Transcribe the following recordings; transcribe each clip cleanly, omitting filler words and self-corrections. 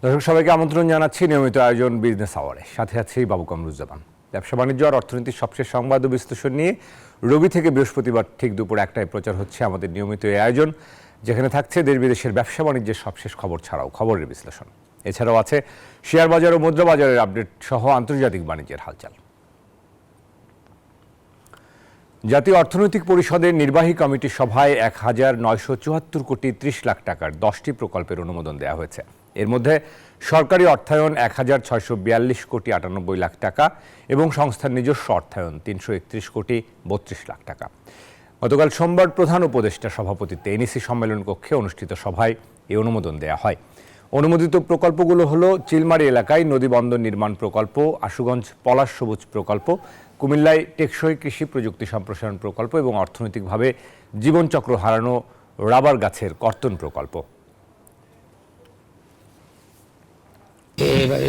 দর্শক সবাইকে আমন্ত্রণ জানাচ্ছি নিয়মিত আয়োজন বিজনেস আওয়ারে। সাথে আছি বাবু কামরুজ্জামান। ব্যবসা বাণিজ্য আর অর্থনীতির সবশেষ সংবাদ ও বিশ্লেষণ নিয়ে রবি থেকে বৃহস্পতিবার ঠিক দুপুর 1টায় প্রচার হচ্ছে আমাদের নিয়মিত এই আয়োজন, যেখানে থাকছে দেশ বিদেশের ব্যবসা বাণিজ্যের সবশেষ খবর ছাড়াও খবরের বিশ্লেষণ। এছাড়াও আছে শেয়ার বাজার ও মুদ্রা বাজারের আপডেট সহ আন্তর্জাতিক বাণিজ্যের হালচাল। জাতীয় অর্থনৈতিক পরিষদের নির্বাহী কমিটির সভায় ১,৯৭৪ কোটি ৩০ লাখ টাকার 10টি প্রকল্পের অনুমোদন দেওয়া হয়েছে। এর মধ্যে সরকারি অর্থায়ন ১,৬৪২ কোটি ৯৮ লাখ টাকা এবং সংস্থার নিজস্ব অর্থায়ন ৩৩১ কোটি ৩২ লাখ টাকা। গতকাল সোমবার প্রধান উপদেষ্টা সভাপতিত্বে এনইসি সম্মেলন কক্ষে অনুষ্ঠিত সভায় এই অনুমোদন দেওয়া হয়। অনুমোদিত প্রকল্পগুলো হলো চিলমারি এলাকায় নদী বন্দর নির্মাণ প্রকল্প, আশুগঞ্জ পলাশ সবুজ প্রকল্প, কুমিল্লায় টেকসই কৃষি প্রযুক্তি সম্প্রসারণ প্রকল্প এবং অর্থনৈতিকভাবে জীবনচক্র হারানো রাবার গাছের কর্তন প্রকল্প।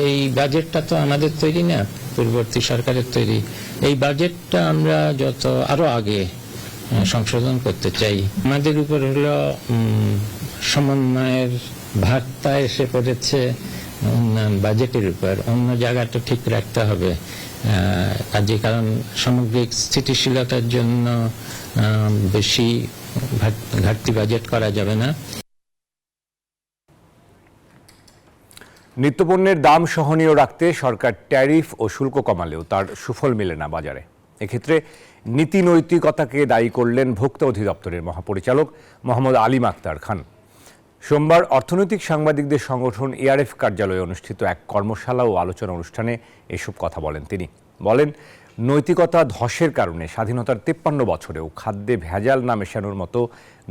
এই বাজেটটা তো আমাদের তৈরি না, পূর্ববর্তী সরকারের তৈরি। এই বাজেটটা আমরা আরো আগে সংশোধন করতে চাই। আমাদের উপর হলো সমন্বয়ের ভাগটা এসে পড়েছে উন্নয়ন বাজেটের উপর। অন্য জায়গাটা ঠিক রাখতে হবে কাজে, কারণ সামগ্রিক স্থিতিশীলতার জন্য বেশি ঘাটতি বাজেট করা যাবে না। নিত্যপণ্যের দাম সহনীয় রাখতে সরকার ট্যারিফ ও শুল্ক কমালেও তার সুফল মেলে না বাজারে। এক্ষেত্রে নীতি নৈতিকতাকে দায়ী করলেন ভোক্তা অধিদপ্তরের মহাপরিচালক মোহাম্মদ আলিম আক্তার খান। সোমবার অর্থনৈতিক সাংবাদিকদের সংগঠন এআরএফ কার্যালয়ে অনুষ্ঠিত এক কর্মশালা ও আলোচনা অনুষ্ঠানে এসব কথা বলেন তিনি। বলেন, নৈতিকতা ধসের কারণে স্বাধীনতার 53 বছরেও খাদ্যে ভেজাল না মেশানোর মতো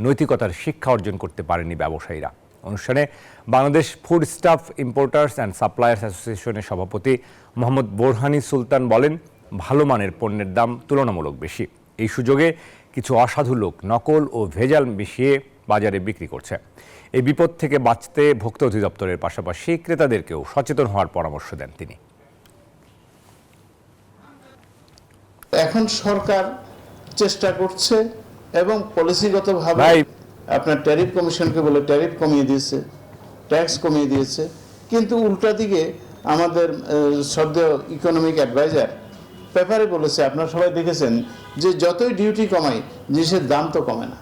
নৈতিকতার শিক্ষা অর্জন করতে পারেনি ব্যবসায়ীরা। অনুষ্ঠানে Bangladesh food staff importers and suppliers অ্যাসোসিয়েশনের সভাপতি মোহাম্মদ বোরহানি সুলতান বলেন, ভালো মানের পণ্যের দাম তুলনামূলক বেশি। এই সুযোগে কিছু অসাধু লোক নকল ও ভেজাল মিশিয়ে বাজারে বিক্রি করছে। এই বিপদ থেকে বাঁচতে ভোক্তা অধিদপ্তরের পাশাপাশি ক্রেতাদেরকেও সচেতন হওয়ার পরামর্শ দেন তিনি। এখন সরকার চেষ্টা করছে এবং পলিসিগতভাবে আপনার ট্যারিফ কমিশনকে বলে ট্যারিফ কমিয়ে দিয়েছে, ট্যাক্স কমিয়ে দিয়েছে, কিন্তু উল্টা দিকে আমাদের শ্রদ্ধেয় ইকোনমিক অ্যাডভাইজার পেপারে বলেছে, আপনারা সবাই দেখেছেন, যে যতই ডিউটি কমাই জিনিসের দাম তো কমে না।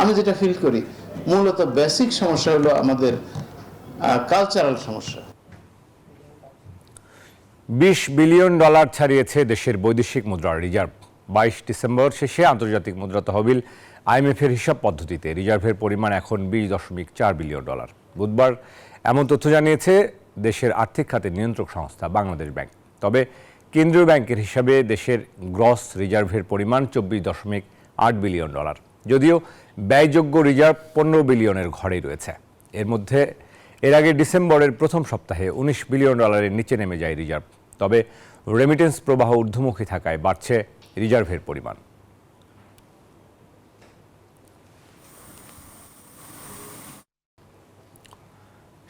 আমি যেটা ফিল করি মূলত বেসিক সমস্যা হলো আমাদের কালচারাল সমস্যা। $20 বিলিয়ন ছাড়িয়েছে দেশের বৈদেশিক মুদ্রার রিজার্ভ। 22 ডিসেম্বর শেষে আন্তর্জাতিক মুদ্রা তহবিল আইএমএফের হিসাব পদ্ধতিতে রিজার্ভের পরিমাণ এখন $20.4 বিলিয়ন। বুধবার এমন তথ্য জানিয়েছে দেশের আর্থিক খাতের নিয়ন্ত্রক সংস্থা বাংলাদেশ ব্যাংক। তবে কেন্দ্রীয় ব্যাংকের হিসাবে দেশের গ্রস রিজার্ভের পরিমাণ $24.8 বিলিয়ন। যদিও ব্যয়যোগ্য রিজার্ভ 15 বিলিয়নের ঘরেই রয়েছে। এর আগে ডিসেম্বরের প্রথম সপ্তাহে $19 বিলিয়ন নিচে নেমে যায় রিজার্ভ। তবে রেমিটেন্স প্রবাহ ঊর্ধ্বমুখী থাকায় বাড়ছে রিজার্ভের পরিমাণ।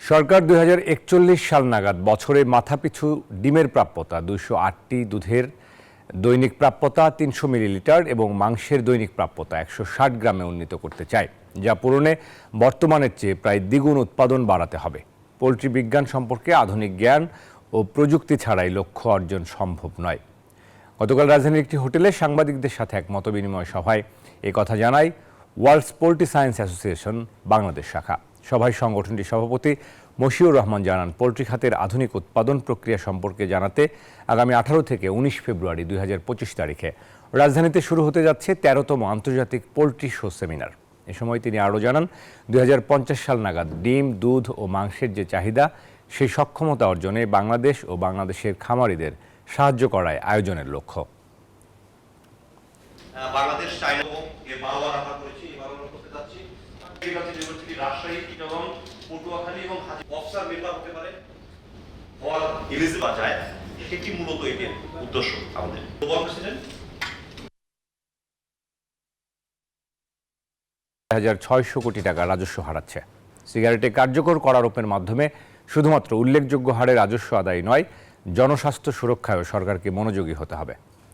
সরকার 2041 সাল নাগাদ বছরে মাথাপিছু ডিমের প্রাপ্যতা 208টি, দুধের দৈনিক প্রাপ্যতা 300 মিলিলিটার এবং মাংসের দৈনিক প্রাপ্যতা 160 গ্রামে উন্নীত করতে চায়, যা পূরণে বর্তমানের চেয়ে প্রায় দ্বিগুণ উৎপাদন বাড়াতে হবে। পোলট্রি বিজ্ঞান সম্পর্কে আধুনিক জ্ঞান ও প্রযুক্তি ছাড়াই লক্ষ্য অর্জন সম্ভব নয়। গতকাল রাজধানীর একটি হোটেলে সাংবাদিকদের সাথে এক মতবিনিময় সভায় কথা জানায় world poultry science association Bangladesh শাখা। সভায় সংগঠনটির সভাপতি মশিউর রহমান জানান, পোলট্রি খাতের আধুনিক উৎপাদন প্রক্রিয়া সম্পর্কে জানাতে আগামী 18 থেকে 19 ফেব্রুয়ারি 2025 তারিখে রাজধানীতে শুরু হতে যাচ্ছে 13তম আন্তর্জাতিক পোলট্রি শো সেমিনার। এ সময় তিনি আরও জানান, 2050 সাল নাগাদ ডিম, দুধ ও মাংসের যে চাহিদা, সেই সক্ষমতা অর্জনে বাংলাদেশ ও বাংলাদেশের খামারিদের সাহায্য করায় আয়োজনের লক্ষ্য। বাংলাদেশ চাইনা এর বারবার আমরা করেছি, এবারও করতে যাচ্ছি। এগ্রিকালচার ইউনিভার্সিটি রাজশাহী, চিটাগং, পটুয়াখালী এবং অফিসার মেম্বার হতে পারে ফর এলিজিবল যায়, সেটি মূলত এর উদ্দেশ্য আমাদের। প্রেসিডেন্ট 1,600 কোটি টাকা রাজস্ব হারাচ্ছে। সিগারেটে কার্যকর করারোপের মাধ্যমে শুধুমাত্র উল্লেখযোগ্য হারে রাজস্ব আদায় নয়, জনস্বাস্থ্য সুরক্ষায়ও সরকারকে মনোযোগী হতে হবে।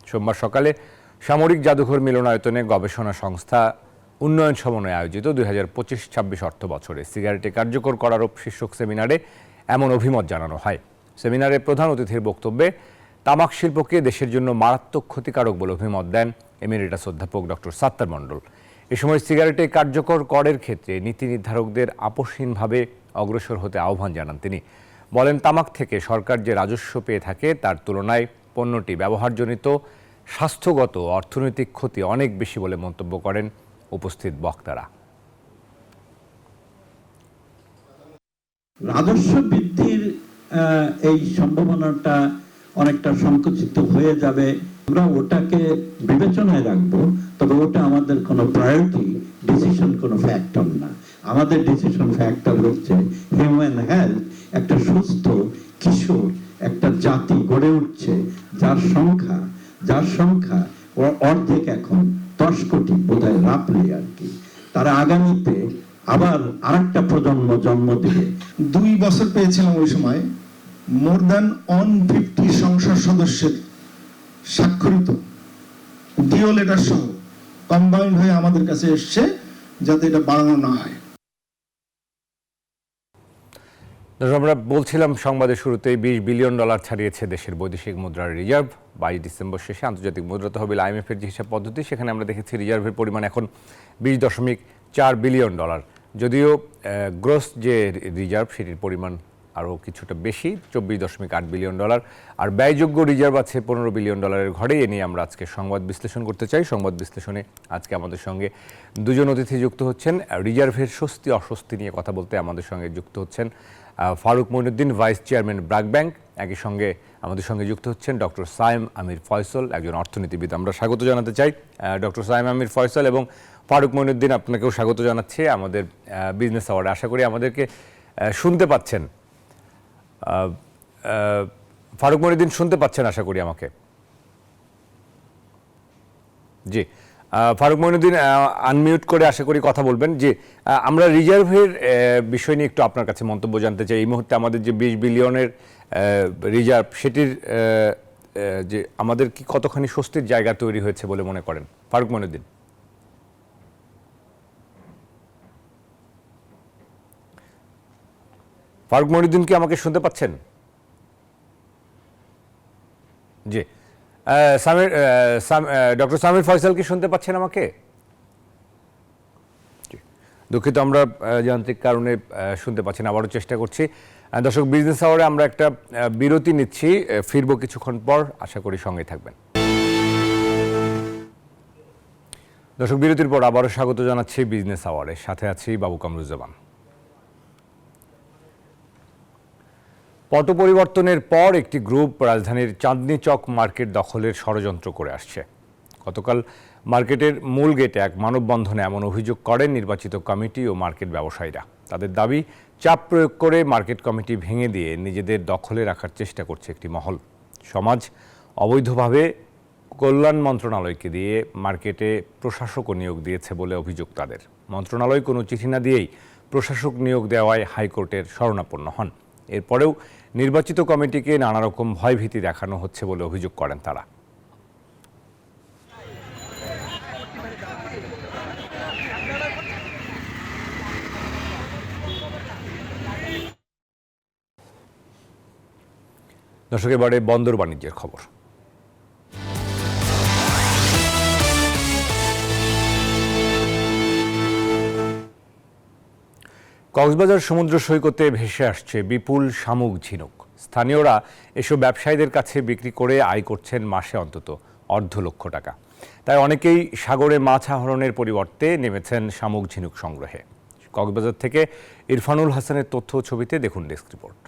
সোমবার সকালে সামরিক জাদুঘর মিলনায়তনে গবেষণা সংস্থা উন্নয়ন সমন্বয়ে আয়োজিত 2025-26 অর্থ বছরে সিগারেটে কার্যকর করারোপ শীর্ষক সেমিনারে এমন অভিমত জানানো হয়। সেমিনারে প্রধান অতিথির বক্তব্যে তামাক শিল্পকে দেশের জন্য মারাত্মক ক্ষতিকারক বলে অভিমত দেন এমিরেটাস অধ্যাপক ডক্টর সাত্তার মণ্ডল। এ সময় সিগারেটে কার্যকর করের ক্ষেত্রে নীতি নির্ধারকদের আপোষহীনভাবে অগ্রসর হতে আহ্বান জানান তিনি। বলেন, তামাক থেকে সরকার যে রাজস্ব পেয়ে থাকে তার তুলনায় পণ্যটি ব্যবহারজনিত স্বাস্থ্যগত অর্থনৈতিক ক্ষতি অনেক বেশি বলে মন্তব্য করেন উপস্থিত বক্তারা। রাজস্ব বৃদ্ধির এই সম্ভাবনাটা অনেকটা সংকুচিত হয়ে যাবে। আমরা ওটাকে বিবেচনায় রাখবো, তবে ওটা আমাদের কোনো প্রায়োরিটি ডিসিশন কোনো ফ্যাক্টর না। আমাদের ডিসিশন ফ্যাক্টর হচ্ছে হিউম্যান হেলথ। একটা সুস্থ কিশোর একটা জাতি গড়ে উঠছে যার সংখ্যা অর্ধেক, এখন 10 কোটি বোধহয় রাপলে আর কি। তারা আগামীতে আবার আরেকটা প্রজন্ম জন্ম দেবে। 2 বছর পেয়েছিলাম ওই সময়, মোর দ্যান 150 সংসদ সদস্যের স্বাক্ষরিত ডিও লেটার সহ কম্বাইন্ড হয়ে আমাদের কাছে এসছে যাতে এটা বাড়ানো না হয়। আমরা বলছিলাম সংবাদের শুরুতেই $20 বিলিয়ন ছাড়িয়েছে দেশের বৈদেশিক মুদ্রার রিজার্ভ। 22 ডিসেম্বর শেষে আন্তর্জাতিক মুদ্রা তহবিল IMF-এর যে হিসাব পদ্ধতি, সেখানে আমরা দেখেছি রিজার্ভের পরিমাণ এখন $20.4 বিলিয়ন। যদিও গ্রস যে রিজার্ভ সেটির পরিমাণ আরও কিছুটা বেশি, $24.8 বিলিয়ন। আর ব্যয়যোগ্য রিজার্ভ আছে $15 বিলিয়ন ঘরে। এ নিয়ে আমরা আজকে সংবাদ বিশ্লেষণ করতে চাই। সংবাদ বিশ্লেষণে আজকে আমাদের সঙ্গে দুজন অতিথি যুক্ত হচ্ছেন। রিজার্ভের স্বস্তি অস্বস্তি নিয়ে কথা বলতে আমাদের সঙ্গে যুক্ত হচ্ছেন Faruk Moinuddin, vice chairman BRAC bank. একই সঙ্গে আমাদের সঙ্গে যুক্ত হচ্ছেন ডক্টর সায়েম আমির ফয়সল, একজন অর্থনীতিবিদ। আমরা স্বাগত জানাতে চাই ডক্টর সায়েম আমির ফয়সল এবং ফারুক মঈনুদ্দিন। আপনাকেও স্বাগত জানাচ্ছি আমাদের বিজনেস আওয়ার্ডে। আশা করি আমাদেরকে শুনতে পাচ্ছেন। ফারুক মঈনুদ্দিন শুনতে পাচ্ছেন আশা করি আমাকে? জি, ফারুক মঈনুদ্দিন আনমিউট করে আশা করি কথা বলবেন। যে আমরা রিজার্ভের বিষয় নিয়ে একটু আপনার কাছে মন্তব্য জানতে চাই। এই মুহূর্তে আমাদের যে 20 বিলিয়নের রিজার্ভ, সেটির যে আমাদের কি কতখানি স্বস্তির জায়গা তৈরি হয়েছে বলে মনে করেন ফারুক মঈনুদ্দিন? ফারুক মঈনুদ্দিন কি আমাকে শুনতে পাচ্ছেন? জি, ডক্টর সামির ফয়সাল কি শুনতে পাচ্ছেন আমাকে? দুঃখিত, আমরা যান্ত্রিক কারণে শুনতে পাচ্ছি না, আবারও চেষ্টা করছি। দর্শক, বিজনেস আওয়ারে আমরা একটা বিরতি নিচ্ছি, ফিরবো কিছুক্ষণ পর, আশা করি সঙ্গে থাকবেন। দর্শক, বিরতির পর আবারও স্বাগত জানাচ্ছি বিজনেস আওয়ারে। সাথে আছি বাবু কামরুজ্জামান। পট পরিবর্তনের পর একটি গ্রুপ রাজধানীর চাঁদনী চক মার্কেট দখলের ষড়যন্ত্র করে আসছে। গতকাল মার্কেটের মূল গেটে এক মানববন্ধনে এমন অভিযোগ করেন নির্বাচিত কমিটি ও মার্কেট ব্যবসায়ীরা। তাদের দাবি, চাপ প্রয়োগ করে মার্কেট কমিটি ভেঙে দিয়ে নিজেদের দখলে রাখার চেষ্টা করছে একটি মহল। সমাজ অবৈধভাবে কল্যাণ মন্ত্রণালয়কে দিয়ে মার্কেটে প্রশাসক নিয়োগ দিয়েছে বলে অভিযোগ তাদের। মন্ত্রণালয় কোনো চিঠি না দিয়েই প্রশাসক নিয়োগ দেওয়ায় হাইকোর্টের শরণাপন্ন হন। এরপরেও নির্বাচিত কমিটিকে নানা রকম ভয়ভীতি দেখানো হচ্ছে বলে অভিযোগ করেন তারা। দর্শক, এবারে বন্দর বাণিজ্যের খবর। কক্সবাজার সমুদ্র সৈকতে ভেসে আসছে বিপুল শামুক ঝিনুক। স্থানীয়রা এসব ব্যবসায়ীদের কাছে বিক্রি করে আয় করছেন মাসে অন্তত $250,000 তাই অনেকেই সাগরে মাছ আহরণের পরিবর্তে নেমেছেন শামুক ঝিনুক সংগ্রহে। কক্সবাজার থেকে ইরফানুল হাসানের তথ্য ছবিতে দেখুন ডেস্ক রিপোর্ট।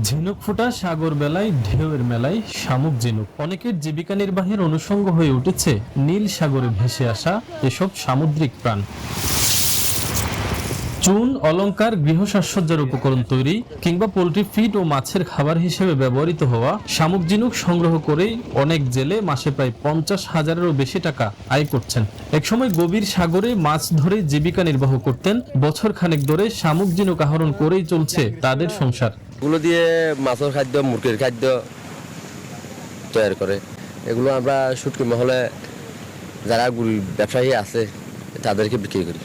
ঝিনুক ফুটা সাগর বেলায়, ঢেউয়ের মেলায় শামুক ঝিনুক অনেকের জীবিকা নির্বাহের অনুষঙ্গ হয়ে উঠেছে নীল সাগরে ভেসে আসা এসব সামুদ্রিক প্রাণ। চুন, অলংকার, গৃহ সাজসজ্জার উপকরণ তৈরি কিংবা পোল্ট্রি ফিড ও মাছের খাবার হিসেবে ব্যবহৃত হওয়া শামুক ঝিনুক সংগ্রহ করেই অনেক জেলে মাসে প্রায় 50,000-এরও বেশি টাকা আয় করছেন। একসময় গভীর সাগরে মাছ ধরে জীবিকা নির্বাহ করতেন, বছর খানেক ধরে শামুক ঝিনুক আহরণ করেই চলছে তাদের সংসার। এগুলো দিয়ে মাছের খাদ্য, মুরগির খাদ্য তৈরি করে। এগুলো আমরা শুটকি মহলে যারা ব্যবসায়ী আছে তাদেরকে বিক্রি করি।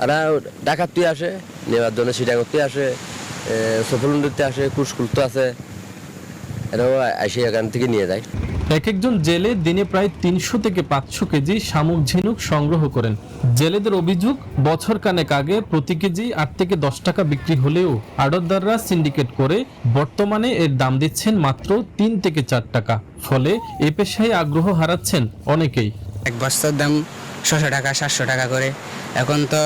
আর ডাকাতি আসে, নেওয়ার জন্য সিটাগতে আসে, সফলুন্ডিতে আসে, কুশকুলতে আছে, এরাও এসে এখান থেকে নিয়ে যায়। এক একজন জেলে দিনে প্রায় 300 থেকে 500 কেজি শামুক ঝিনুক সংগ্রহ করেন। জেলেদের অভিযোগ, বছর কানেক আগে প্রতি কেজি 8 থেকে 10 টাকা বিক্রি হলেও আড়তদাররা সিন্ডিকেট করে বর্তমানে এর দাম দিচ্ছেন মাত্র 3 থেকে 4 টাকা। ফলে এ পেশায় আগ্রহ হারাচ্ছেন অনেকেই। এক বস্তার দাম 600 টাকা 700 টাকা করে, এখন তো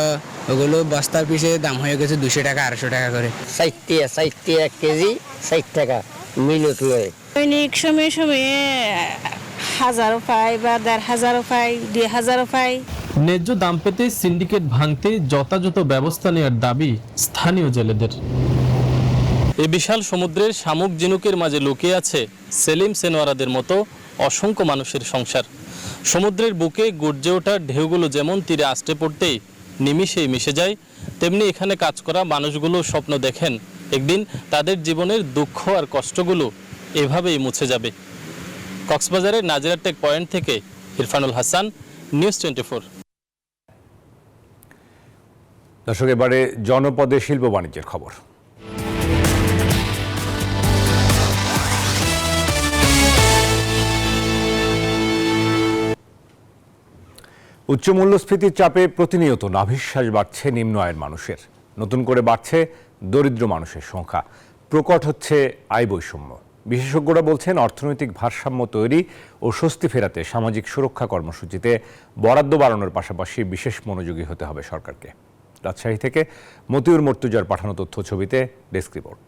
ওগুলো বস্তার পিছে দাম হয়ে গেছে 200 টাকা 250 টাকা করে। 60 এক কেজি 60 টাকা মিলত লয়। দৈনিক সময়ে 1000 পাই বা 1500 পাই 2000 পাই। ন্যায্য দাম পেতে সিন্ডিকেট ভাঙতে যথাযথ ব্যবস্থা নেওয়ার দাবি স্থানীয় জেলেদের। এই বিশাল সমুদ্রের শামুক ঝিনুকের মাঝে লুকিয়ে আছে সেলিম সেনোয়ারাদের মতো অসংখ্য মানুষের সংসার। সমুদ্রের বুকে গর্জে ওঠা ঢেউগুলো যেমন তীরে আছড়ে পড়তেই নিমিষেই মিশে যায়, তেমনি এখানে কাজ করা মানুষগুলো স্বপ্ন দেখেন একদিন তাদের জীবনের দুঃখ আর কষ্টগুলো এভাবেই মুছে যাবে। কক্সবাজারের নাজিরাটেক পয়েন্ট থেকে ইরফানুল হাসান, নিউজ 24। দর্শক, এবারে জনপদে শিল্প বাণিজ্যের খবর। উচ্চ মূল্যস্ফীতির চাপে প্রতিনিয়ত নাভিশ্বাস বাড়ছে নিম্ন আয়ের মানুষের, নতুন করে বাড়ছে দরিদ্র মানুষের সংখ্যা, প্রকট হচ্ছে আয় বৈষম্য। বিশেষজ্ঞরা বলছেন, অর্থনৈতিক ভারসাম্য তৈরি ও স্বস্তি ফেরাতে সামাজিক সুরক্ষা কর্মসূচিতে বরাদ্দ বাড়ানোর পাশাপাশি বিশেষ মনোযোগী হতে হবে সরকারকে। রাজশাহী থেকে মতিউর মর্তুজার পাঠানো তথ্য ছবিতে ডেস্ক রিপোর্ট।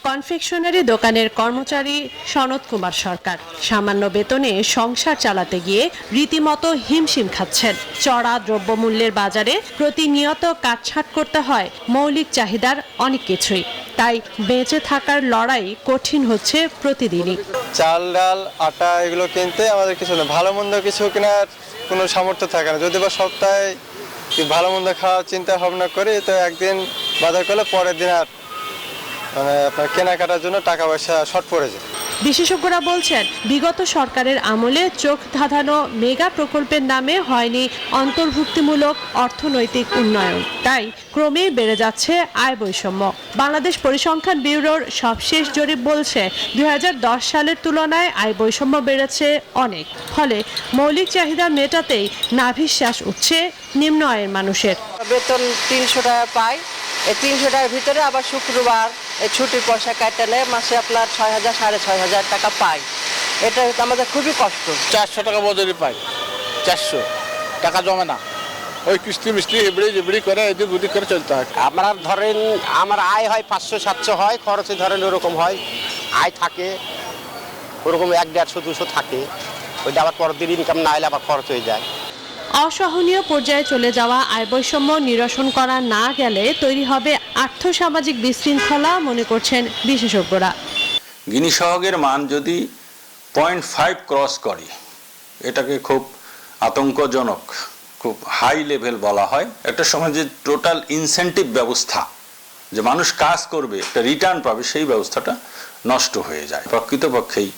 কনফেকশনারি দোকানের কর্মচারী সনৎ কুমার সরকার সামান্য বেতনে সংসার চালাতে গিয়ে রীতিমতো হিমশিম খাচ্ছেন। চড়া দ্রব্যমূল্যের বাজারে প্রতিনিয়ত কাটছাঁট করতে হয় মৌলিক চাহিদার অনেক কিছুই, তাই বেঁচে থাকার লড়াই কঠিন হচ্ছে প্রতিদিনই। চাল ডাল আটা এগুলো কিনতে আমাদের কিছু না, ভালো মন্দ কিছু কেনার কোনো সামর্থ্য থাকে না। যদি বা সপ্তাহে ভালো মন্দ খাওয়ার চিন্তা ভাবনা করি, তো একদিন বাজার করলে পরের দিন আর আপনার কেনাকাটার জন্য টাকা পয়সা শর্ট পড়ে যায়। বিশেষজ্ঞরা বলছেন, বিগত সরকারের আমলে চোখ ধাঁধানো মেগা প্রকল্পের নামে হয়নি অন্তর্ভুক্তিমূলক অর্থনৈতিক উন্নয়ন, তাই ক্রমেই বেড়ে যাচ্ছে আয় বৈষম্য। বাংলাদেশ পরিসংখ্যান ব্যুরোর সবশেষ জরিপ বলছে, 2010 সালের তুলনায় আয় বৈষম্য বেড়েছে অনেক। ফলে মৌলিক চাহিদা মেটাতেই নাভিশ্বাস উঠছে নিম্ন আয়ের মানুষের। বেতন 300 টাকা পাই, এই 300 টাকার ভিতরে আবার শুক্রবার এই ছুটির পয়সা কাটালে মাসে আপনার 6000 6500 টাকা পাই। এটা আমাদের খুবই কষ্ট। 400 টাকা মজুরি পাই, 400 টাকা জমে না, ওই কিস্তি মিস্তি এবড়ি করে এদিক ওদিক করে চলতে হয়। আমরা ধরেন আমার আয় হয় 500-700 হয়, খরচে ধরেন ওরকম হয়, আয় থাকে ওরকম 100-150-200 থাকে, ওইটা আবার পরের দিন ইনকাম না হলে আবার খরচ হয়ে যায়। অসহনীয় পর্যায়ে চলে যাওয়া আয় বৈষম্য নিরসন করা না গেলে তৈরি হবে আর্থসামাজিক বিশৃঙ্খলা, মনে করছেন বিশেষজ্ঞরা। গিনি সহগের মান যদি 0.5 ক্রস করে, এটাকে খুব আতঙ্কজনক, খুব হাই লেভেল বলা হয়। একটা সমাজের টোটাল ইনসেন্টিভ ব্যবস্থা, যে মানুষ কাজ করবে একটা রিটার্ন পাবে, সেই ব্যবস্থাটা নষ্ট হয়ে যায়। প্রকৃতপক্ষেই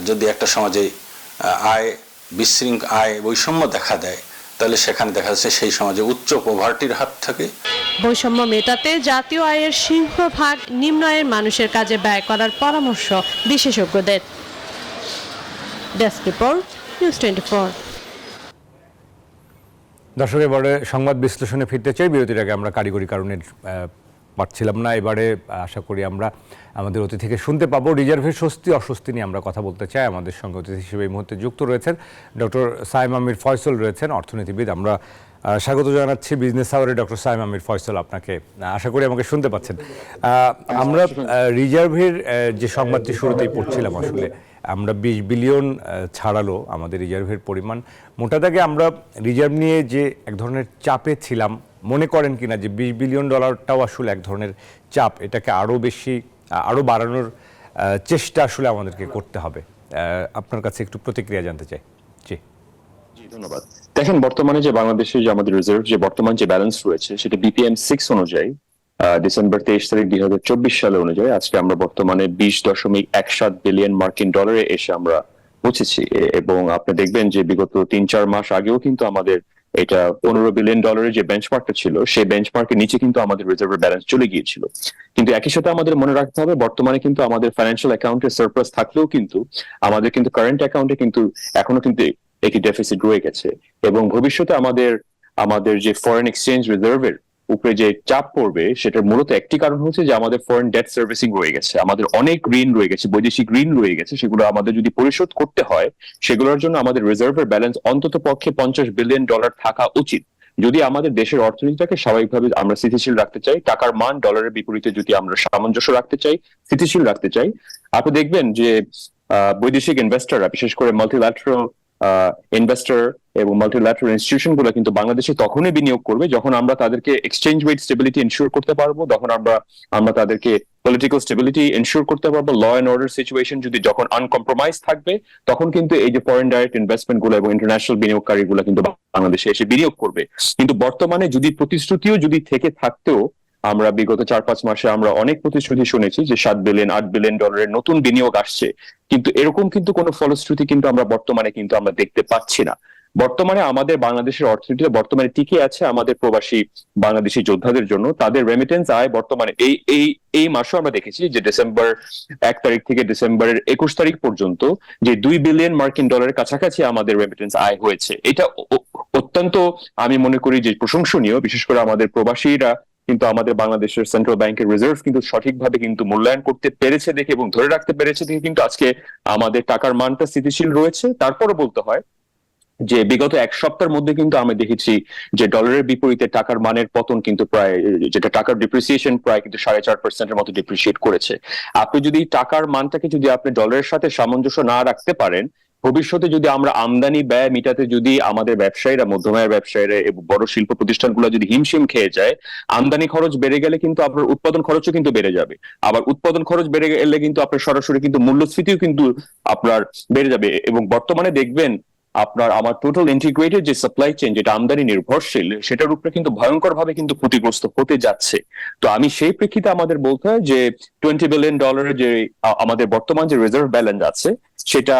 যদি একটা সমাজে আয় বৈষম্য দেখা দেয়, তাহলে সেখানে দেখা যাচ্ছে সেই সমাজে উচ্চ পভার্টির হাত থাকে। বৈষম্য মেটাতে জাতীয় আয়ের সিংহভাগ নিম্ন আয়ের মানুষের কাজে ব্যয় করার পরামর্শ বিশেষজ্ঞদের। Desk report, news 24। দর্শক, এবারে সংবাদ বিশ্লেষণে ফিরতে চাই। বিরতির আগে আমরা কারিগরি কারণে পারছিলাম না, এবারে আশা করি আমরা আমাদের অতিথি থেকে শুনতে পাবো। রিজার্ভের স্বস্তি অস্বস্তি নিয়ে আমরা কথা বলতে চাই। আমাদের সঙ্গে অতিথি হিসেবে এই মুহূর্তে যুক্ত রয়েছেন ডক্টর সাইম আমির ফয়সল, রয়েছেন অর্থনীতিবিদ। আমরা স্বাগত জানাচ্ছি বিজনেস আওয়ারে ডক্টর সাইম আমির ফয়সল আপনাকে। আশা করি আমাকে শুনতে পাচ্ছেন। আমরা রিজার্ভের যে সংবাদটি শুরুতেই পড়ছিলাম, আসলে আমরা 20 বিলিয়ন ছাড়ালো আমাদের রিজার্ভের পরিমাণ। মোটা দাগে আমরা রিজার্ভ নিয়ে যে এক ধরনের চাপে ছিলাম, মনে করেন কিনা যে $20 বিলিয়ন আসলে এক ধরনের চাপ, এটাকে আরও বাড়ানোর চেষ্টা আসলে আমাদেরকে করতে হবে? আপনার কাছে একটু প্রতিক্রিয়া জানতে চাই। জি ধন্যবাদ। দেখেন, বর্তমানে যে বাংলাদেশের যে আমাদের রিজার্ভ যে বর্তমান যে ব্যালেন্স রয়েছে, সেটা BPM 6 অনুযায়ী ডিসেম্বর 23 তারিখ 2024 সালে অনুযায়ী আজকে আমরা বর্তমানে $20.17 বিলিয়ন মার্কিন ডলারে এসে আমরা পৌঁছেছি। এবং আপনি দেখবেন যে বিগত 3-4 মাস আগেও কিন্তু আমাদের এটা $15 বিলিয়ন যে বেঞ্চমার্কটা ছিল, সেই বেঞ্চমার্কের নিচে কিন্তু আমাদের রিজার্ভের ব্যালেন্স চলে গিয়েছিল। কিন্তু একই সাথে আমাদের মনে রাখতে হবে বর্তমানে কিন্তু আমাদের ফাইন্যান্সিয়াল অ্যাকাউন্টে সারপ্লাস থাকলেও কিন্তু আমাদের কিন্তু কারেন্ট অ্যাকাউন্টে কিন্তু এখনো কিন্তু একটি ডেফিসিট রয়ে গেছে, এবং ভবিষ্যতে আমাদের যে ফরেন এক্সচেঞ্জ রিজার্ভের উপরে যে চাপ পড়বে সেটার মূলত একটি কারণ হচ্ছে যে আমাদের ফরেন ডেট সার্ভিসিং রয়ে গেছে, আমাদের অনেক ঋণ রয়ে গেছে, বৈদেশিক ঋণ রয়ে গেছে, সেগুলো আমাদের যদি পরিশোধ করতে হয় সেগুলোর জন্য আমাদের রিজার্ভের ব্যালেন্স অন্তত পক্ষে $50 বিলিয়ন থাকা উচিত। যদি আমাদের দেশের অর্থনীতিটাকে স্বাভাবিকভাবে আমরা স্থিতিশীল রাখতে চাই, টাকার মান ডলারের বিপরীতে যদি আমরা সামঞ্জস্য রাখতে চাই, স্থিতিশীল রাখতে চাই, আপনি দেখবেন যে বৈদেশিক ইনভেস্টররা, বিশেষ করে মাল্টিল্যাটারাল ইনভেস্টর এবং মাল্টিল্যাটারাল ইনস্টিটিউশন গুলো কিন্তু বাংলাদেশে তখনই বিনিয়োগ করবে যখন আমরা তাদেরকে এক্সচেঞ্জ রেট স্টেবিলিটি এনশিওর করতে পারবো, তখন আমরা তাদেরকে পলিটিক্যাল স্টেবিলিটি এনশিওর করতে পারবো, ল অ্যান্ড অর্ডার সিচুয়েশন যদি যখন আনকম্প্রোমাইজ থাকবে, তখন কিন্তু এই যে ফরেন ডাইরেক্ট ইনভেস্টমেন্ট গুলো এবং ইন্টারন্যাশনাল বিনিয়োগকারী গুলো কিন্তু বাংলাদেশে এসে বিনিয়োগ করবে। কিন্তু বর্তমানে যদি প্রতিশ্রুতিও যদি থেকে থাকতেও, আমরা বিগত 4-5 মাসে আমরা অনেক প্রতিশ্রুতি শুনেছি যে $7 বিলিয়ন $8 বিলিয়ন নতুন বিনিয়োগ আসছে, কিন্তু এরকম কিন্তু কোনো ফলশ্রুতি কিন্তু আমরা বর্তমানে কিন্তু আমরা দেখতে পাচ্ছি না। বর্তমানে আমাদের বাংলাদেশের অর্থনীতিতে বর্তমানে টিকে আছে আমাদের প্রবাসী বাংলাদেশি যোদ্ধাদের জন্য তাদের রেমিটেন্স আয় বর্তমানে এই মাসও আমরা দেখেছি যে ডিসেম্বর 1 তারিখ থেকে ডিসেম্বরের 21 তারিখ পর্যন্ত যে $2 বিলিয়ন কাছাকাছি আমাদের রেমিটেন্স আয় হয়েছে। এটা অত্যন্ত আমি মনে করি যে প্রশংসনীয়, বিশেষ করে আমাদের প্রবাসীরা কিন্তু আমাদের বাংলাদেশের সেন্ট্রাল ব্যাংকের রিজার্ভ কিন্তু সঠিকভাবে কিন্তু মূল্যায়ন করতে পেরেছে দেখে এবং ধরে রাখতে পেরেছে দেখে কিন্তু আজকে আমাদের টাকার মানটা স্থিতিশীল রয়েছে। তারপরও বলতে হয় যে বিগত 1 সপ্তাহের মধ্যে কিন্তু আমি দেখেছি যে ডলারের বিপরীতে টাকার মানের পতন কিন্তু প্রায়, যেটা টাকার ডিপ্রিসিয়েশন প্রায় কিন্তু 4.5% মতো ডিপ্রিসিয়েট করেছে। আপনি যদি টাকার মানটাকে যদি আপনি ডলারের সাথে সামঞ্জস্য না রাখতে পারেন, ভবিষ্যতে যদি আমরা আমদানি ব্যয় মিটাতে যদি আমাদের ব্যবসায়ীরা, মধ্যমায়ের ব্যবসায়ীরা এবং বড় শিল্প প্রতিষ্ঠানগুলো যদি হিমশিম খেয়ে যায়, আমদানি খরচ বেড়ে গেলে কিন্তু আপনার উৎপাদন খরচও কিন্তু বেড়ে যাবে। আবার উৎপাদন খরচ বেড়ে গেলে কিন্তু আপনার সরাসরি কিন্তু মূল্যস্ফীতিও কিন্তু আপনার বেড়ে যাবে। এবং বর্তমানে দেখবেন আমার টোটাল ইন্টিগ্রেটেড যে সাপ্লাই চেইন, যেটা আমদানি নির্ভরশীল, সেটার উপরে কিন্তু ভয়ঙ্কর ভাবে কিন্তু ক্ষতিগ্রস্ত হতে যাচ্ছে। তো আমি সেই প্রেক্ষিতে আমাদের বলতে হয় যে $20 বিলিয়ন যে আমাদের বর্তমান যে রিজার্ভ ব্যালেন্স আছে, সেটা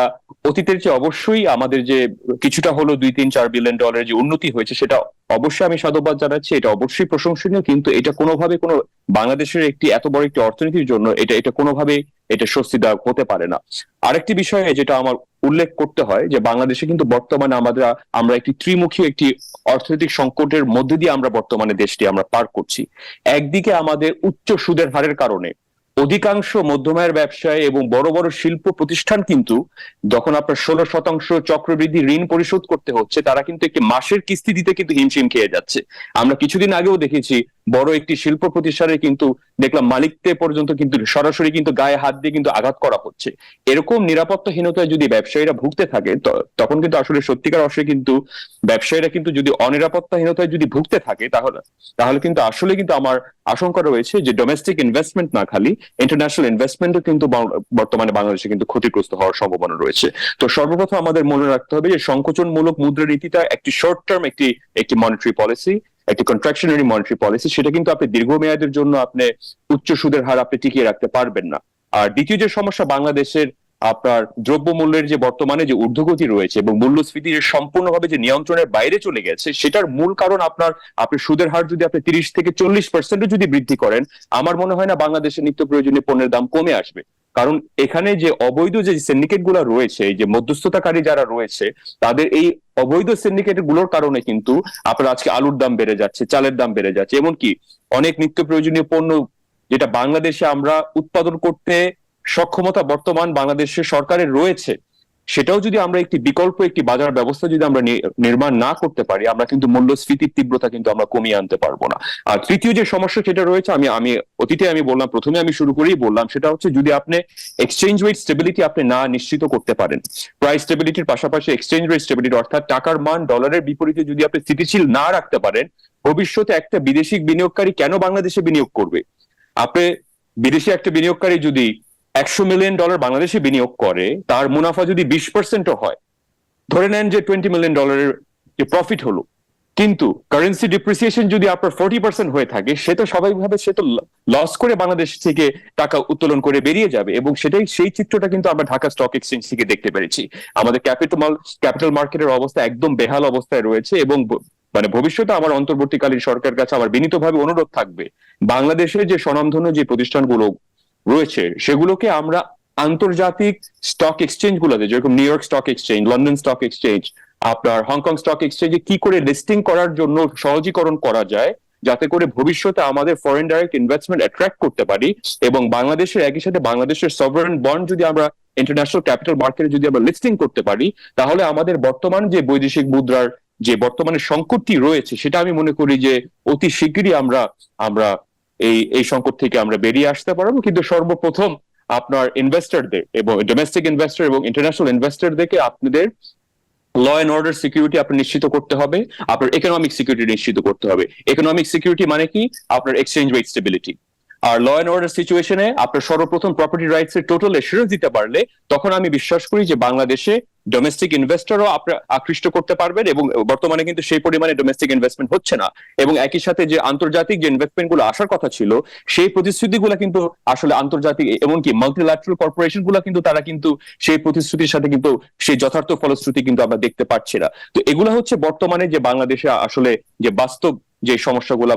অতীতের চেয়ে অবশ্যই আমাদের যে কিছুটা হলো $2-3-4 বিলিয়ন যে উন্নতি হয়েছে, সেটা অবশ্যই আমি সাধুবাদ জানাচ্ছি, এটা অবশ্যই প্রশংসনীয়। কিন্তু এটা কোনোভাবে কোনো বাংলাদেশের একটি এত বড় একটি অর্থনীতির জন্য এটা কোনোভাবে এটা স্বস্তিদায়ক হতে পারে না। আরেকটি বিষয়ে যেটা আমার উল্লেখ করতে হয় যে বাংলাদেশে কিন্তু বর্তমানে আমরা একটি ত্রিমুখী একটি অর্থনৈতিক সংকটের মধ্যে দিয়ে আমরা বর্তমানে দেশটি আমরা পার করছি। একদিকে আমাদের উচ্চ সুদের হারের কারণে অধিকাংশ মধ্যমায়ের ব্যবসায় এবং বড় বড় শিল্প প্রতিষ্ঠান কিন্তু যখন আপনার 16% চক্রবৃদ্ধি ঋণ পরিশোধ করতে হচ্ছে, তারা কিন্তু একটি মাসের কিস্তি দিতে কিন্তু হিমশিম খেয়ে যাচ্ছে। আমরা কিছুদিন আগেও দেখেছি বড় একটি শিল্প প্রতিষ্ঠানে কিন্তু দেখলাম মালিকদের পর্যন্ত কিন্তু সরাসরি কিন্তু গায়ে হাত দিয়ে কিন্তু আঘাত করা হচ্ছে। এরকম নিরাপত্তাহীনতায় যদি ব্যবসায়ীরা ভুগতে থাকে, তখন কিন্তু আসলে সত্যিকার অর্থে কিন্তু ব্যবসায়ীরা কিন্তু যদি অনিরাপত্তাহীনতায় যদি ভুগতে থাকে, তাহলে কিন্তু আসলে কিন্তু আমার আশঙ্কা রয়েছে যে ডোমেস্টিক ইনভেস্টমেন্ট না, খালি ইন্টারন্যাশনাল ইনভেস্টমেন্টও কিন্তু বর্তমানে বাংলাদেশে কিন্তু ক্ষতিগ্রস্ত হওয়ার সম্ভাবনা রয়েছে। তো সর্বপ্রথম আমাদের মনে রাখতে হবে যে সংকোচনমূলক মুদ্রানীতিটা একটি শর্ট টার্ম একটি মনিটারি পলিসি, একটি কন্ট্রাকশনারি মনিটারি পলিসি, সেটা কিন্তু আপনি দীর্ঘমেয়াদের জন্য আপনি উচ্চ সুদের হার আপনি টিকিয়ে রাখতে পারবেন না। আর দ্বিতীয় যে সমস্যা বাংলাদেশের আপনার দ্রব্যমূল্যের যে বর্তমানে যে ঊর্ধ্বগতি রয়েছে এবং মূল্যস্ফীতির সম্পূর্ণভাবে যে নিয়ন্ত্রণের বাইরে চলে গেছে, সেটার মূল কারণ আপনি সুদের হার যদি আপনি 30-40% যদি বৃদ্ধি করেন, আমার মনে হয় না বাংলাদেশের নিত্য প্রয়োজনীয় পণ্যের দাম কমে আসবে। কারণ এখানে যে অবৈধ যে সিন্ডিকেট গুলো রয়েছে, এই যে মধ্যস্থতাকারী যারা রয়েছে, তাদের এই অবৈধ সিন্ডিকেট গুলোর কারণে কিন্তু আপনার আজকে আলুর দাম বেড়ে যাচ্ছে, চালের দাম বেড়ে যাচ্ছে, এমনকি অনেক নিত্য প্রয়োজনীয় পণ্য যেটা বাংলাদেশে আমরা উৎপাদন করতে সক্ষমতা বর্তমান বাংলাদেশের সরকারের রয়েছে, সেটাও যদি আমরা একটি বিকল্প একটি বাজার ব্যবস্থা যদি আমরা নির্মাণ না করতে পারি, আমরা কিন্তু মূল্যস্ফীতির তীব্রতা কিন্তু আমরা কমিয়ে আনতে পারবো না। আর তৃতীয় যে সমস্যা সেটা রয়েছে, আমি বললাম, প্রথমে আমি শুরু করেই বললাম, সেটা হচ্ছে যদি আপনি এক্সচেঞ্জ রেট স্টেবিলিটি আপনি না নিশ্চিত করতে পারেন, প্রাইস স্টেবিলিটির পাশাপাশি এক্সচেঞ্জ রেট স্টেবিলিটি অর্থাৎ টাকার মান ডলারের বিপরীতে যদি আপনি স্থিতিশীল না রাখতে পারেন, ভবিষ্যতে একটা বিদেশি বিনিয়োগকারী কেন বাংলাদেশে বিনিয়োগ করবে? আপনি বিদেশি একটা বিনিয়োগকারী যদি $100 মিলিয়ন বাংলাদেশে বিনিয়োগ করে, তার মুনাফা যদি 20% হয়, ধরে নেন যে $20 মিলিয়ন যে প্রফিট হলো, কিন্তু কারেন্সি ডিপ্রিসিয়েশন যদি আপনার 40% হয়ে থাকে, সে তো স্বাভাবিকভাবে সে তো লস করে বাংলাদেশ থেকে টাকা উত্তোলন করে বেরিয়ে যাবে। এবং সেই চিত্রটা কিন্তু আমরা ঢাকা স্টক এক্সচেঞ্জ থেকে দেখতে পেরেছি। আমাদের ক্যাপিটাল মার্কেটের অবস্থা একদম বেহাল অবস্থায় রয়েছে এবং মানে ভবিষ্যতে আমার অন্তর্বর্তীকালীন সরকারের কাছে আমার বিনীতভাবে অনুরোধ থাকবে, বাংলাদেশের যে স্বনামধন্য যে প্রতিষ্ঠানগুলো রয়েছে সেগুলোকে আমরা আন্তর্জাতিক স্টক এক্সচেঞ্জ গুলোতে, যেরকম new York stock exchange, London stock exchange, আপনার হংকং স্টক এক্সচেঞ্জে কি করে লিস্টিং করার জন্য সহজীকরণ করা যায়, যাতে করে ভবিষ্যতে আমাদের ফরেন ডাইরেক্ট ইনভেস্টমেন্ট অ্যাট্রাক্ট করতে পারি, এবং বাংলাদেশের একই সাথে বাংলাদেশের সভরেন বন্ড যদি আমরা ইন্টারন্যাশনাল ক্যাপিটাল মার্কেটে যদি আমরা লিস্টিং করতে পারি, তাহলে আমাদের বর্তমান যে বৈদেশিক মুদ্রার যে বর্তমানে সংকটটি রয়েছে সেটা আমি মনে করি যে অতি শীঘ্রই আমরা এই সংকট থেকে আমরা বেরিয়ে আসতে পারবো। কিন্তু সর্বপ্রথম আপনার ইনভেস্টরদের এবং ডোমেস্টিক ইনভেস্টর এবং ইন্টারন্যাশনাল ইনভেস্টরদেরকে আপনাদের ল অ্যান্ড অর্ডার সিকিউরিটি আপনার নিশ্চিত করতে হবে, আপনার ইকোনমিক সিকিউরিটি নিশ্চিত করতে হবে। ইকোনমিক সিকিউরিটি মানে কি? আপনার এক্সচেঞ্জ রেট স্টেবিলিটি। আর ল অ্যান্ড অর্ডার সিচুয়েশনে আপনার সর্বপ্রথম প্রপার্টি রাইটস এর টোটাল এসুরেন্স দিতে পারলে তখন আমি বিশ্বাস করি যে বাংলাদেশে ডোমেস্টিক ইনভেস্টরও আপনার আকৃষ্ট করতে পারবেন, এবং বর্তমানে কিন্তু সেই পরিমাণে ডোমেস্টিক ইনভেস্টমেন্ট হচ্ছে না, এবং একই সাথে যে আন্তর্জাতিক যে ইনভেস্টমেন্ট গুলো আসার কথা ছিল সেই প্রতিশ্রুতিগুলো কিন্তু আসলে আন্তর্জাতিক এমনকি মাল্টিল্যাটারাল কর্পোরেশন গুলো কিন্তু তারা কিন্তু সেই প্রতিশ্রুতির সাথে কিন্তু সেই যথার্থ ফলশ্রুতি কিন্তু আমরা দেখতে পাচ্ছি না। তো এগুলো হচ্ছে বর্তমানে যে বাংলাদেশে আসলে যে বাস্তব যে সমস্যাগুলা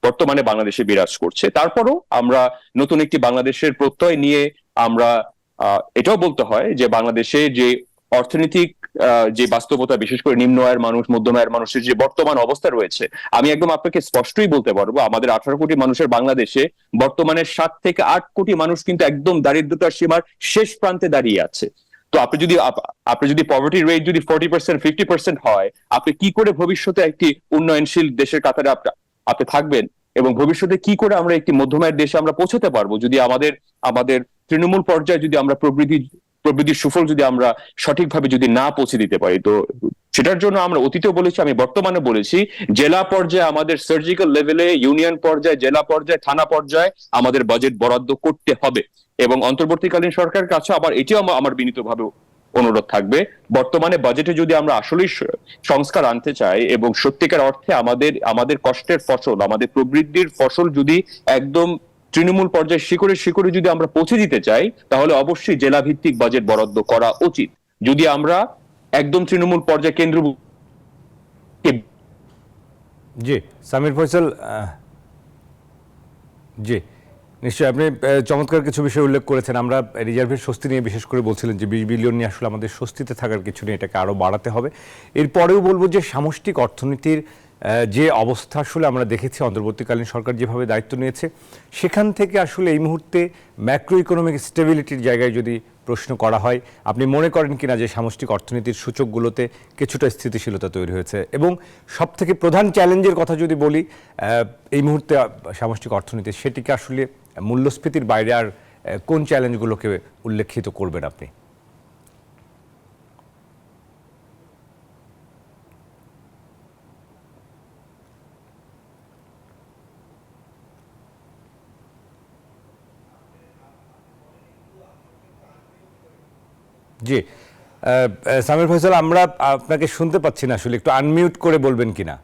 বর্তমানে বাংলাদেশে বিরাজ করছে। তারপরও আমরা নতুন একটি বাংলাদেশের প্রত্যয় নিয়ে আমরা এটাও বলতে হয় যে বাংলাদেশে যে অর্থনৈতিক যে বাস্তবতা, বিশেষ করে নিম্ন আয়ের মানুষ, মধ্যম আয়ের মানুষের যে বর্তমান অবস্থা রয়েছে, আমি একদম আপনাকে স্পষ্টই বলতে পারবো আমাদের 18 কোটি মানুষের বাংলাদেশে বর্তমানে 7 থেকে 8 কোটি মানুষ কিন্তু একদম দারিদ্রতার সীমার শেষ প্রান্তে দাঁড়িয়ে আছে। তো আপনি যদি পভার্টি রেট যদি 40%, 50% হয়, আপনি কি করে ভবিষ্যতে একটি উন্নয়নশীল দেশের কাতারে আপনি থাকবেন, এবং ভবিষ্যতে কি করে আমরা একটি মধ্যমায়ের দেশে আমরা পৌঁছাতে পারবো যদি আমাদের তৃণমূল পর্যায়ে যদি আমরা প্রবৃদ্ধির সুফল যদি আমরা সঠিকভাবে যদি না পৌঁছে দিতে পারি। তো সেটার জন্য আমরা অতীতেও বলেছি, আমি বর্তমানে বলেছি, জেলা পর্যায়ে আমাদের সার্জিক্যাল লেভেলে, ইউনিয়ন পর্যায়ে, জেলা পর্যায়ে, থানা পর্যায়ে আমাদের বাজেট বরাদ্দ করতে হবে। এবং অন্তর্বর্তীকালীন সরকারের কাছে আবার এটিও আমার বিনীতভাবে অনুরোধ থাকবে, বর্তমানে বাজেটে যদি আমরা আসলেই সংস্কার আনতে চাই এবং সত্যিকার অর্থে আমাদের কষ্টের ফসল, আমাদের প্রবৃদ্ধির ফসল যদি একদম তৃণমূল পর্যায়ে শিকড়ে যদি আমরা পৌঁছে দিতে চাই, তাহলে অবশ্যই জেলা ভিত্তিক বাজেট বরাদ্দ করা উচিত। যদি আমরা একদম তৃণমূল পর্যায়ে কেন্দ্র। জি সামির ফয়সাল, জি নিশ্চয়ই আপনি চমৎকার কিছু বিষয় উল্লেখ করেছেন। আমরা রিজার্ভের স্বস্তি নিয়ে বিশেষ করে বলছিলেন যে 20 বিলিয়ন নিয়ে আসলে আমাদের স্বস্তিতে থাকার কিছু নেই, এটাকে আরও বাড়াতে হবে। এরপরেও বলবো যে সামষ্টিক অর্থনীতির যে অবস্থা আসলে আমরা দেখেছি অন্তর্বর্তীকালীন সরকার যেভাবে দায়িত্ব নিয়েছে, সেখান থেকে আসলে এই মুহূর্তে ম্যাক্রো ইকোনমিক স্টেবিলিটির জায়গায় যদি প্রশ্ন করা হয়, আপনি মনে করেন কিনা যে সামষ্টিক অর্থনীতির সূচকগুলোতে কিছুটা স্থিতিশীলতা তৈরি হয়েছে? এবং সবথেকে প্রধান চ্যালেঞ্জের কথা যদি বলি এই মুহূর্তে সামষ্টিক অর্থনীতি, সেটিকে আসলে মূল্যস্ফীতির বাইরে আর কোন চ্যালেঞ্জগুলোকে উল্লেখিত করবেন আপনি? জি সামির ফয়সাল, আমরা আপনাকে শুনতে পাচ্ছি না, আসলে একটু আনমিউট করে বলবেন কিনা?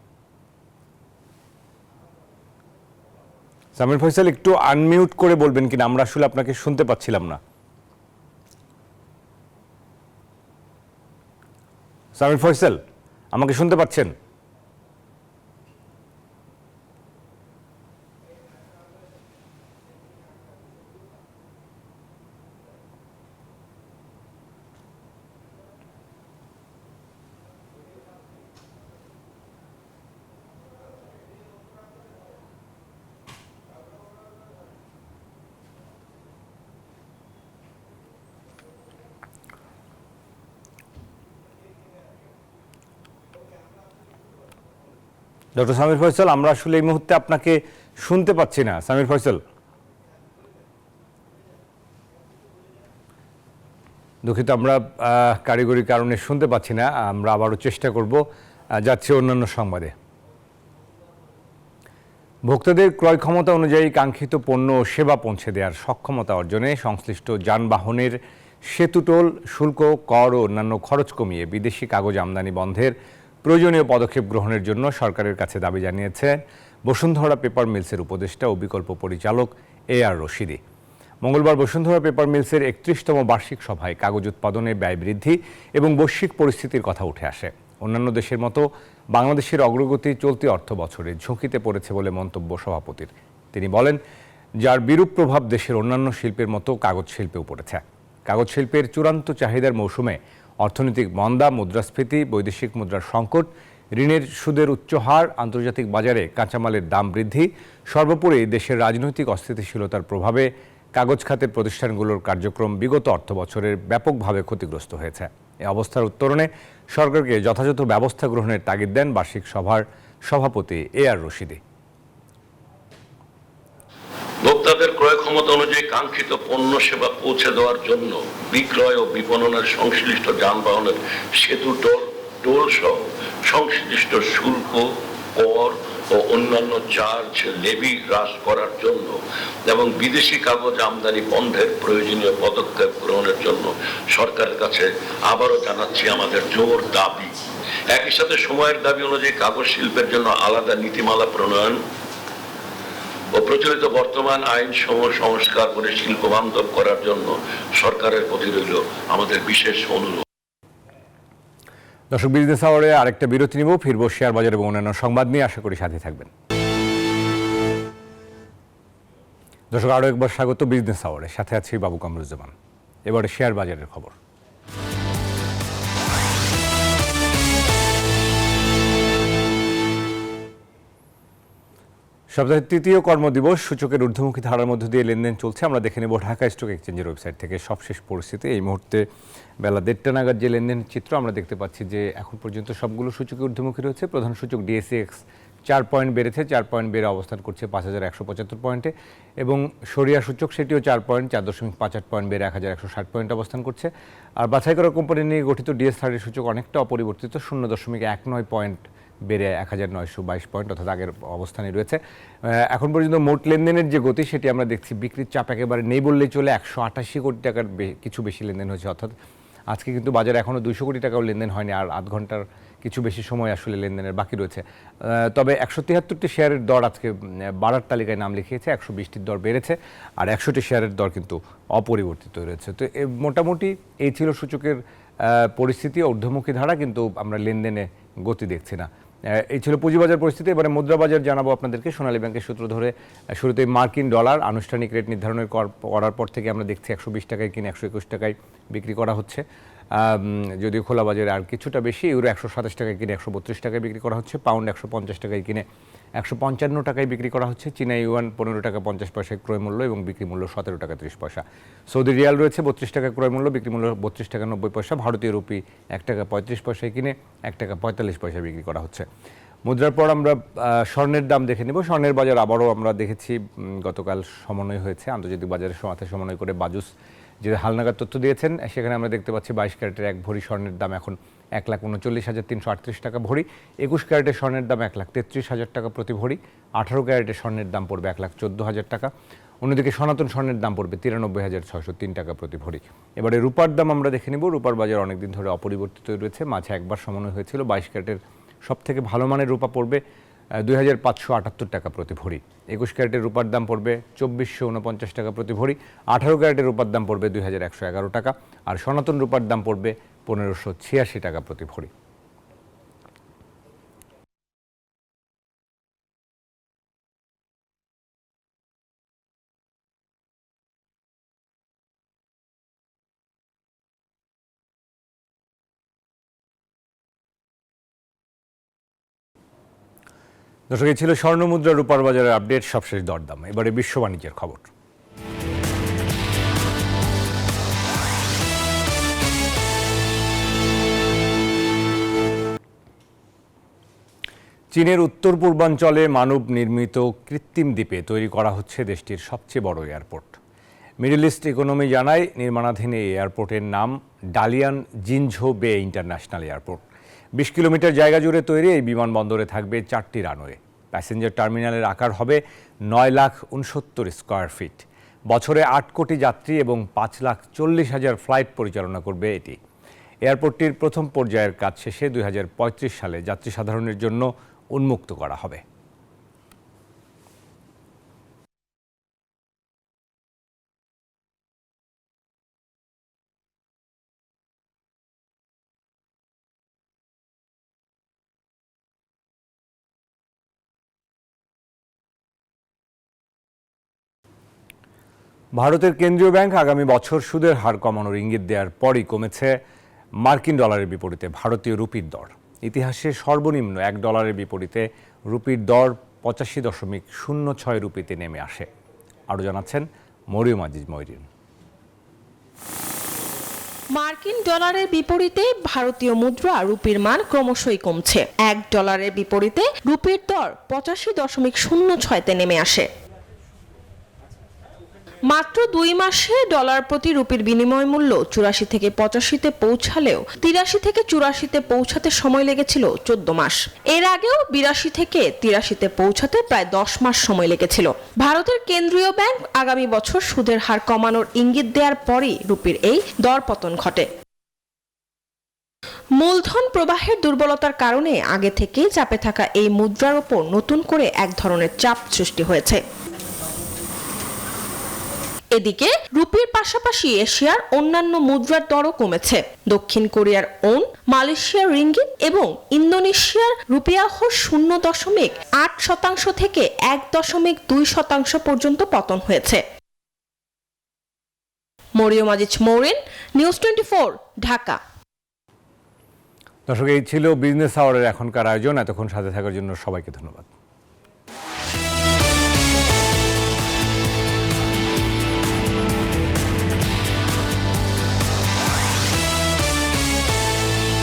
সামির ফয়সাল একটু আনমিউট করে বলবেন কিনা, আমরা আসলে আপনাকে শুনতে পাচ্ছিলাম না। সামির ফয়সাল, আমাকে শুনতে পাচ্ছেন? ডক্টর সামির ফয়সাল, আমরা আসলে এই মুহূর্তে আপনাকে শুনতে পাচ্ছি না। সামির ফয়সাল, দুঃখিত, আমরা কারিগরি কারণে শুনতে পাচ্ছি না। আমরা আবারও চেষ্টা করব। যাচ্ছি অন্যান্য সংবাদে। ভোক্তাদের ক্রয় ক্ষমতা অনুযায়ী কাঙ্ক্ষিত পণ্য ও সেবা পৌঁছে দেওয়ার সক্ষমতা অর্জনে সংশ্লিষ্ট যানবাহনের সেতুটোল শুল্ক, কর ও অন্যান্য খরচ কমিয়ে বিদেশি কাগজ আমদানি বন্ধের প্রয়োজনীয় পদক্ষেপ গ্রহণের জন্য সরকারের কাছে দাবি জানিয়েছেন বসুন্ধরা পেপার মিলসের উপদেষ্টা ও বিকল্প পরিচালক AR রশিদি। মঙ্গলবার বসুন্ধরা পেপার মিলসের 31তম বার্ষিক সভায় কাগজ উৎপাদনে ব্যয় বৃদ্ধি এবং বৈশ্বিক পরিস্থিতির কথা উঠে আসে। অন্যান্য দেশের মতো বাংলাদেশের অগ্রগতি চলতি অর্থ বছরে ঝুঁকিতে পড়েছে বলে মন্তব্য সভাপতির। তিনি বলেন, যার বিরূপ প্রভাব দেশের অন্যান্য শিল্পের মতো কাগজ শিল্পেও পড়েছে। কাগজ শিল্পের চূড়ান্ত চাহিদার মৌসুমে অর্থনৈতিক মন্দা, মুদ্রাস্ফীতি, বৈদেশিক মুদ্রার সংকট, ঋণের সুদের উচ্চ হার, আন্তর্জাতিক বাজারে কাঁচামালের দাম বৃদ্ধি, সর্বোপরি দেশের রাজনৈতিক অস্থিতিশীলতার প্রভাবে কাগজ খাতের প্রতিষ্ঠানগুলোর কার্যক্রম বিগত অর্থবছরের ব্যাপকভাবে ক্ষতিগ্রস্ত হয়েছে। এ অবস্থার উত্তরণে সরকারকে যথাযথ ব্যবস্থা গ্রহণের তাগিদ দেন বার্ষিক সভার সভাপতি AR রশিদি। ভোক্তাদের ক্রয় ক্ষমতা অনুযায়ী কাঙ্ক্ষিত পণ্য সেবা পৌঁছে দেওয়ার জন্য বিক্রয় ও বিপণনের সংশ্লিষ্ট যানবাহনের সেতু টোল সহ সংশ্লিষ্ট শুল্ক, কর ও অন্যান্য চার্জ লেভি হ্রাস করার জন্য এবং বিদেশি কাগজ আমদানি বন্ধের প্রয়োজনীয় পদক্ষেপ গ্রহণের জন্য সরকারের কাছে আবারও জানাচ্ছি আমাদের জোর দাবি। একই সাথে সময়ের দাবি অনুযায়ী কাগজ শিল্পের জন্য আলাদা নীতিমালা প্রণয়ন ও প্রচলিত বর্তমান আইন সমূহ সংস্কার করে শিল্প বান্ধব করার জন্য সরকারের প্রতি রইল আমাদের বিশেষ অনুরোধ। দর্শক, বিজনেস আওয়ারে আরেকটা বিরতি নিব, ফিরবো শেয়ার বাজার এবং অন্যান্য সংবাদ নিয়ে। আশা করি সাথে থাকবেন। দর্শক, আরও একবার স্বাগত বিজনেস আওয়ারে, সাথে আছি বাবু কামরুজ্জামান। এবারে শেয়ার বাজারের খবর। সপ্তাহের তৃতীয় কর্মদিবস, সূচকের ঊর্ধ্বমুখী ধারার মধ্য দিয়ে লেনদেন চলছে। আমরা দেখে নেব ঢাকা স্টক এক্সচেঞ্জের ওয়েবসাইট থেকে সবশেষ পরিস্থিতি। এই মুহূর্তে বেলা 1:30 নাগাদ যে লেনদেন চিত্র আমরা দেখতে পাচ্ছি যে এখন পর্যন্ত সবগুলো সূচকে ঊর্ধ্বমুখী রয়েছে। প্রধান সূচক DSEX 4 পয়েন্ট বেড়েছে, 4 পয়েন্ট বেড়ে অবস্থান করছে 5175 পয়েন্টে, এবং সরিয়া সূচক সেটিও 4 পয়েন্ট 4.58 পয়েন্ট বেড়ে 1160 পয়েন্ট অবস্থান করছে। আর বাছাই করা কোম্পানি নিয়ে গঠিত DS30 সূচক অনেকটা অপরিবর্তিত, 0.19 পয়েন্ট বেড়ে 1922 পয়েন্ট, অর্থাৎ আগের অবস্থানে রয়েছে। এখন পর্যন্ত মোট লেনদেনের যে গতি সেটি আমরা দেখছি বিক্রির চাপ একেবারে নেই বললেই চলে। 188 কোটি টাকার কিছু বেশি লেনদেন হয়েছে, অর্থাৎ আজকে কিন্তু বাজারে এখনও 200 কোটি টাকাও লেনদেন হয়নি, আর আধ ঘন্টার কিছু বেশি সময় আসলে লেনদেনের বাকি রয়েছে। তবে 173টি শেয়ারের দর আজকে বাড়ার তালিকায় নাম লিখিয়েছে, 120টির দর বেড়েছে, আর 100টি শেয়ারের দর কিন্তু অপরিবর্তিত রয়েছে। তো মোটামুটি এই ছিল সূচকের পরিস্থিতি, ঊর্ধ্বমুখী ধারা, কিন্তু আমরা লেনদেনে গতি দেখছি না। এই ছিল পুঁজিবাজার পরিস্থিতি। এবারে মুদ্রাবাজার জানাবো আপনাদেরকে। সোনালী ব্যাংকের সূত্র ধরে শুরুতে মার্কিন ডলার আনুষ্ঠানিক রেট নির্ধারণের করার পর থেকে আমরা দেখছি 120 টাকায় কিনে 121 টাকায় বিক্রি করা হচ্ছে। যদিও খোলা বাজারে আর কিছুটা বেশি। ইউরো 127 টাকায় কিনে 132 টাকায় বিক্রি করা হচ্ছে। পাউন্ড 150 টাকায় কিনে 155 টাকায় বিক্রি করা হচ্ছে। চীনা ইউয়ান 15 টাকা 50 পয়সায় ক্রয় মূল্য এবং বিক্রি মূল্য 17 টাকা 30 পয়সা। সৌদি রিয়াল রয়েছে 32 টাকা ক্রয় মূল্য, বিক্রি মূল্য 32 টাকা 90 পয়সা। ভারতীয় রুপি 1 টাকা 35 পয়সায় কিনে 1 টাকা 45 পয়সায় বিক্রি করা হচ্ছে। মুদ্রার পর আমরা স্বর্ণের দাম দেখে নেব। স্বর্ণের বাজার আবারও আমরা দেখেছি গতকাল সমন্বয় হয়েছে, আন্তর্জাতিক বাজারের সাথে সমন্বয় করে বাজুস যে হালনাগাদ তথ্য দিয়েছেন, সেখানে আমরা দেখতে পাচ্ছি 22 ক্যারেটের 1 ভরি স্বর্ণের দাম এখন 1,39,338 টাকা ভরি। 21 ক্যারেটের স্বর্ণের দাম 1,33,000 টাকা প্রতি ভরি। 18 ক্যারেটের স্বর্ণের দাম পড়বে 1,14,000 টাকা। অন্যদিকে সনাতন স্বর্ণের দাম পড়বে 93,603 টাকা প্রতি ভরি। এবারে রূপার দাম আমরা দেখে নেব। রূপার বাজার অনেকদিন ধরে অপরিবর্তিত রয়েছে, মাঝে একবার সমন্বয় হয়েছিল। 22 ক্যারেটের সবথেকে ভালো মানের রূপা পড়বে 2,578 টাকা প্রতি ভরি। 21 ক্যারেটের রূপার দাম পড়বে 2,449 টাকা প্রতি ভরি। 18 ক্যারেটের রূপার দাম পড়বে 2,111 টাকা, আর সনাতন রূপার দাম পড়বে 1,586 টাকা প্রতি ভরি। দর্শক, এই ছিল স্বর্ণ মুদ্রা রূপার বাজারের আপডেট, সবশেষ দরদাম। এবারে বিশ্ব বাণিজ্যের খবর। চীনের উত্তর পূর্বাঞ্চলে মানব নির্মিত কৃত্রিম দ্বীপে তৈরি করা হচ্ছে দেশটির সবচেয়ে বড় এয়ারপোর্ট। মিডল ইস্ট ইকোনমি জানায়, নির্মাণাধীন এই এয়ারপোর্টের নাম ডালিয়ান জিনঝো বে ইন্টারন্যাশনাল এয়ারপোর্ট। 20 কিলোমিটার জায়গা জুড়ে তৈরি এই বিমানবন্দরে থাকবে 4টি রানওয়ে। প্যাসেঞ্জার টার্মিনালের আকার হবে 9,69,000 স্কয়ার ফিট। বছরে 8 কোটি যাত্রী এবং 5,40,000 ফ্লাইট পরিচালনা করবে এটি। এয়ারপোর্টটির প্রথম পর্যায়ের কাজ শেষে 2035 সালে যাত্রী সাধারণের জন্য উন্মুক্ত করা হবে। ভারতের কেন্দ্রীয় ব্যাংক আগামী বছর সুদের হার কমানোর ইঙ্গিত দেওয়ার পরই কমেছে মার্কিন ডলারের বিপরীতে ভারতীয় রুপির দর। ইতিহাসে সর্বনিম্ন $1 বিপরীতে রুপির দর 85.06 রুপিতে নেমে আসে। আরও জানাচ্ছেন মরিয়ম আজিজ ময়রিন। মার্কিন ডলারের বিপরীতে ভারতীয় মুদ্রা রুপির মান ক্রমশই কমছে। $1 বিপরীতে রুপির দর 85.06-তে নেমে আসে। মাত্র 2 মাসে ডলার প্রতি রুপির বিনিময় মূল্য 84 থেকে 85-তে পৌঁছালেও 83 থেকে 84-তে পৌঁছাতে সময় লেগেছিল 14 মাস। এর আগেও 82 থেকে 83-তে পৌঁছাতে প্রায় 10 মাস সময় লেগেছিল। ভারতের কেন্দ্রীয় ব্যাংক আগামী বছর সুদের হার কমানোর ইঙ্গিত দেওয়ার পরই রুপির এই দরপতন ঘটে। মূলধন প্রবাহের দুর্বলতার কারণে আগে থেকেই চাপে থাকা এই মুদ্রার ওপর নতুন করে এক ধরনের চাপ সৃষ্টি হয়েছে। এদিকে রুপির পাশাপাশি এশিয়ার অন্যান্য মুদ্রার দরও কমেছে। দক্ষিণ কোরিয়ার ওন, মালয়েশিয়ার রিঙ্গিত এবং ইন্দোনেশিয়ার রুপিয়াহ 0.8% থেকে 1.2% পর্যন্ত পতন হয়েছে। মরিয়ম আজিজ মৌরিন, নিউজ 24, ঢাকা। দর্শক, এই ছিল বিজনেস আওয়ারের এখনকার আয়োজন। এতক্ষণ সাথে থাকার জন্য সবাইকে ধন্যবাদ।